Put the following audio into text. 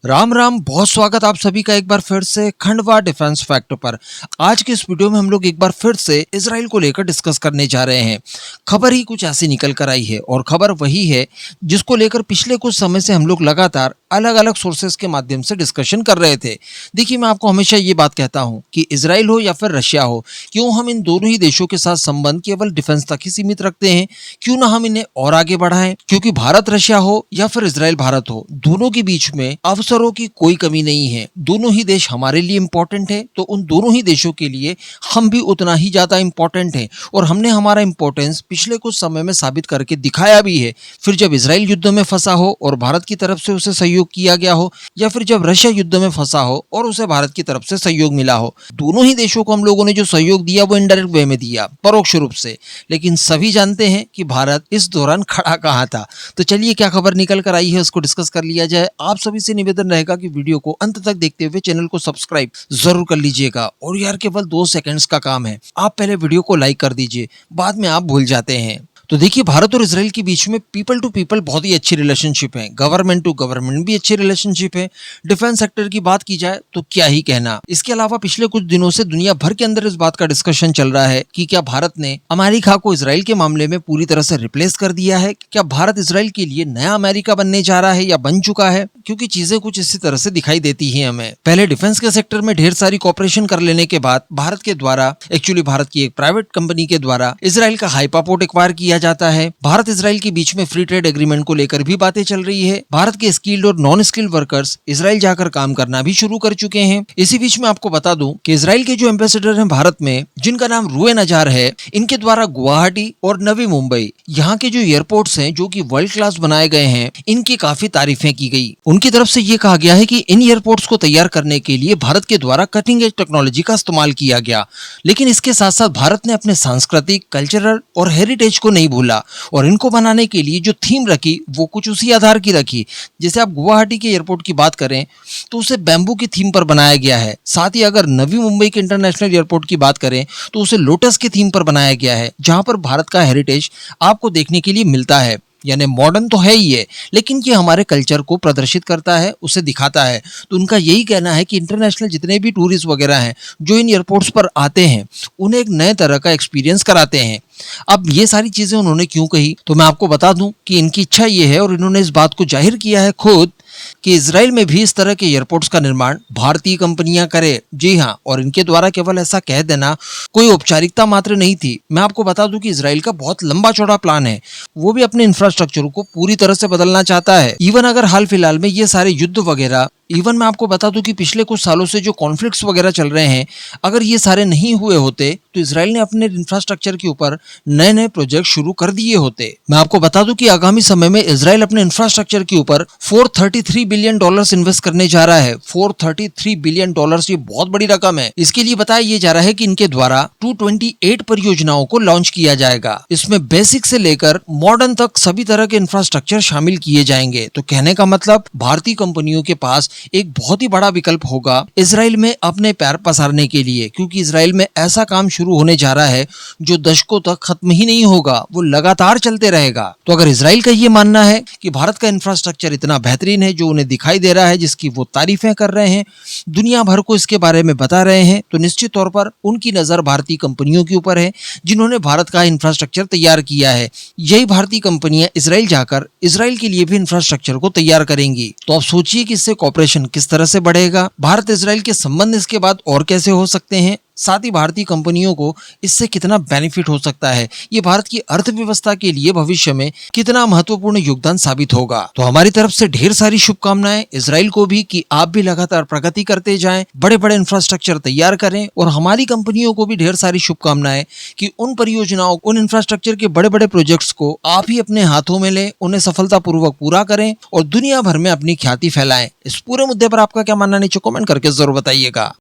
राम राम, बहुत स्वागत आप सभी का एक बार फिर से खंडवा डिफेंस फैक्ट पर। आज के इस वीडियो में हम लोग एक बार फिर से इजराइल को लेकर डिस्कस करने जा रहे हैं। खबर ही कुछ ऐसी निकल कर आई है और खबर वही है जिसको लेकर पिछले कुछ समय से हम लोग लगातार अलग अलग सोर्सेस के माध्यम से डिस्कशन कर रहे थे। देखिए, मैं आपको हमेशा ये बात कहता हूँ कि इजराइल हो या फिर रशिया हो, क्यों हम इन दोनों ही देशों के साथ संबंध केवल डिफेंस तक ही सीमित रखते हैं, क्यों ना हम इन्हें और आगे बढ़ाएं। क्योंकि भारत रशिया हो या फिर इजराइल भारत हो, दोनों के बीच में अवसरों की कोई कमी नहीं है। दोनों ही देश हमारे लिए इंपॉर्टेंट है, तो उन दोनों ही देशों के लिए हम भी उतना ही ज्यादा इंपॉर्टेंट है और हमने हमारा इंपॉर्टेंस पिछले कुछ समय में साबित करके दिखाया भी है। फिर जब इजराइल युद्ध में फंसा हो और भारत की तरफ से उसे सहयोग किया गया हो, या फिर जब रशिया युद्ध में फंसा हो और उसे भारत की तरफ से सहयोग मिला हो, दोनों ही देशों को हम लोगों ने जो सहयोग दिया वो इनडायरेक्ट वे में दिया, परोक्ष रूप से। लेकिन सभी जानते हैं कि भारत इस दौरान खड़ा कहाँ था। तो चलिए, क्या खबर निकल कर आई है उसको डिस्कस कर लिया जाए। आप सभी से निवेदन रहेगा कि वीडियो को अंत तक देखते हुए चैनल को सब्सक्राइब जरूर कर लीजिएगा। और यार, केवल 2 सेकंड्स का काम है, आप पहले वीडियो को लाइक कर दीजिए, बाद में आप भूल जाते हैं। तो देखिए, भारत और इजराइल के बीच में पीपल टू पीपल बहुत ही अच्छी रिलेशनशिप है, गवर्नमेंट टू गवर्नमेंट भी अच्छी रिलेशनशिप है। डिफेंस सेक्टर की बात की जाए तो क्या ही कहना। इसके अलावा पिछले कुछ दिनों से दुनिया भर के अंदर इस बात का डिस्कशन चल रहा है कि क्या भारत ने अमेरिका को इजराइल के मामले में पूरी तरह से रिप्लेस कर दिया है। क्या भारत इजराइल के लिए नया अमेरिका बनने जा रहा है या बन चुका है, क्योंकि चीजें कुछ इसी तरह से दिखाई देती है हमें। पहले डिफेंस के सेक्टर में ढेर सारी कॉपरेशन कर लेने के बाद भारत के द्वारा, एक्चुअली भारत की एक प्राइवेट कंपनी के द्वारा, इजराइल का हाइपापोर्ट एक्वायर किया जाता है। भारत इजराइल के बीच में फ्री ट्रेड एग्रीमेंट को लेकर भी बातें चल रही है। भारत के स्किल्ड और नॉन स्किल्ड वर्कर्स इजराइल जाकर काम करना भी शुरू कर चुके हैं। इसी बीच में आपको बता दूं कि इजराइल के जो एम्बेसडर हैं भारत में, जिनका नाम रुएन अजार है, इनके द्वारा गुवाहाटी और नवी मुंबई, यहाँ के जो एयरपोर्ट्स हैं जो कि वर्ल्ड क्लास बनाए गए हैं, इनकी काफी तारीफें की गई। उनकी तरफ से ये कहा गया है कि इन एयरपोर्ट्स को तैयार करने के लिए भारत के द्वारा कटिंग एज टेक्नोलॉजी का इस्तेमाल किया गया। लेकिन इसके साथ साथ भारत ने अपने सांस्कृतिक, कल्चरल और हेरिटेज को नहीं भूला और इनको बनाने के लिए जो थीम रखी वो कुछ उसी आधार की रखी। जैसे आप गुवाहाटी के एयरपोर्ट की बात करें तो उसे बैम्बू की थीम पर बनाया गया है। साथ ही अगर नवी मुंबई के इंटरनेशनल एयरपोर्ट की बात करें तो उसे लोटस की थीम पर बनाया गया है, जहां पर भारत का हेरिटेज आपको देखने के लिए मिलता है। यानी मॉडर्न तो है ही है, लेकिन ये हमारे कल्चर को प्रदर्शित करता है, उसे दिखाता है। तो उनका यही कहना है कि इंटरनेशनल जितने भी टूरिस्ट वगैरह हैं जो इन एयरपोर्ट्स पर आते हैं, उन्हें एक नए तरह का एक्सपीरियंस कराते हैं। अब ये सारी चीजें उन्होंने क्यों कही, तो मैं आपको बता दूं कि इनकी इच्छा ये है और इन्होंने इस बात को जाहिर किया है खुद कि इजराइल में भी इस तरह के एयरपोर्ट्स का निर्माण भारतीय कंपनियां करें। जी हाँ, और इनके द्वारा केवल ऐसा कह देना कोई औपचारिकता मात्र नहीं थी। मैं आपको बता दूं कि इजराइल का बहुत लंबा चौड़ा प्लान है, वो भी अपने इंफ्रास्ट्रक्चर को पूरी तरह से बदलना चाहता है। इवन अगर हाल फिलहाल में ये सारे युद्ध वगैरह, इवन मैं आपको बता दूं कि पिछले कुछ सालों से जो कॉन्फ्लिक्ट्स वगैरह चल रहे हैं, अगर ये सारे नहीं हुए होते तो इजराइल ने अपने इंफ्रास्ट्रक्चर के ऊपर नए नए प्रोजेक्ट शुरू कर दिए होते। मैं आपको बता दूं कि आगामी समय में इजराइल अपने इंफ्रास्ट्रक्चर के ऊपर $433 बिलियन इन्वेस्ट करने जा रहा है। $433 बिलियन, ये बहुत बड़ी रकम है। इसके लिए बताया ये जा रहा है कि इनके द्वारा 228 परियोजनाओं को लॉन्च किया जाएगा। इसमें बेसिक से लेकर मॉडर्न तक सभी तरह के इंफ्रास्ट्रक्चर शामिल किए जाएंगे। तो कहने का मतलब, भारतीय कंपनियों के पास एक बहुत ही बड़ा विकल्प होगा इजराइल में अपने पैर पसारने के लिए, क्योंकि इजराइल में ऐसा काम शुरू होने जा रहा है जो दशकों तक खत्म ही नहीं होगा, वो लगातार चलते रहेगा। तो अगर इजराइल का ये मानना है कि भारत का इंफ्रास्ट्रक्चर इतना बेहतरीन है जो उन्हें दिखाई दे रहा है, जिसकी वो तारीफें कर रहे हैं, दुनिया भर को इसके बारे में बता रहे हैं, तो निश्चित तौर पर उनकी नजर भारतीय कंपनियों के ऊपर है जिन्होंने भारत का इंफ्रास्ट्रक्चर तैयार किया है। यही भारतीय कंपनियां इजराइल जाकर इजराइल के लिए भी इंफ्रास्ट्रक्चर को तैयार करेंगी। तो आप सोचिए कि इससे कॉपरेशन किस तरह से बढ़ेगा, भारत इजराइल के संबंध इसके बाद और कैसे हो सकते हैं, साथ ही भारतीय कंपनियों को इससे कितना बेनिफिट हो सकता है, ये भारत की अर्थव्यवस्था के लिए भविष्य में कितना महत्वपूर्ण योगदान साबित होगा। तो हमारी तरफ से ढेर सारी शुभकामनाएं इजराइल को भी कि आप भी लगातार प्रगति करते जाएं, बड़े बड़े इंफ्रास्ट्रक्चर तैयार करें, और हमारी कंपनियों को भी ढेर सारी शुभकामनाएं कि उन परियोजनाओं, उन इंफ्रास्ट्रक्चर के बड़े बड़े प्रोजेक्ट्स को आप ही अपने हाथों में लें, उन्हें सफलतापूर्वक पूरा करें और दुनिया भर में अपनी ख्याति फैलाएं। इस पूरे मुद्दे पर आपका क्या मानना, नीचे कमेंट करके जरूर बताइएगा।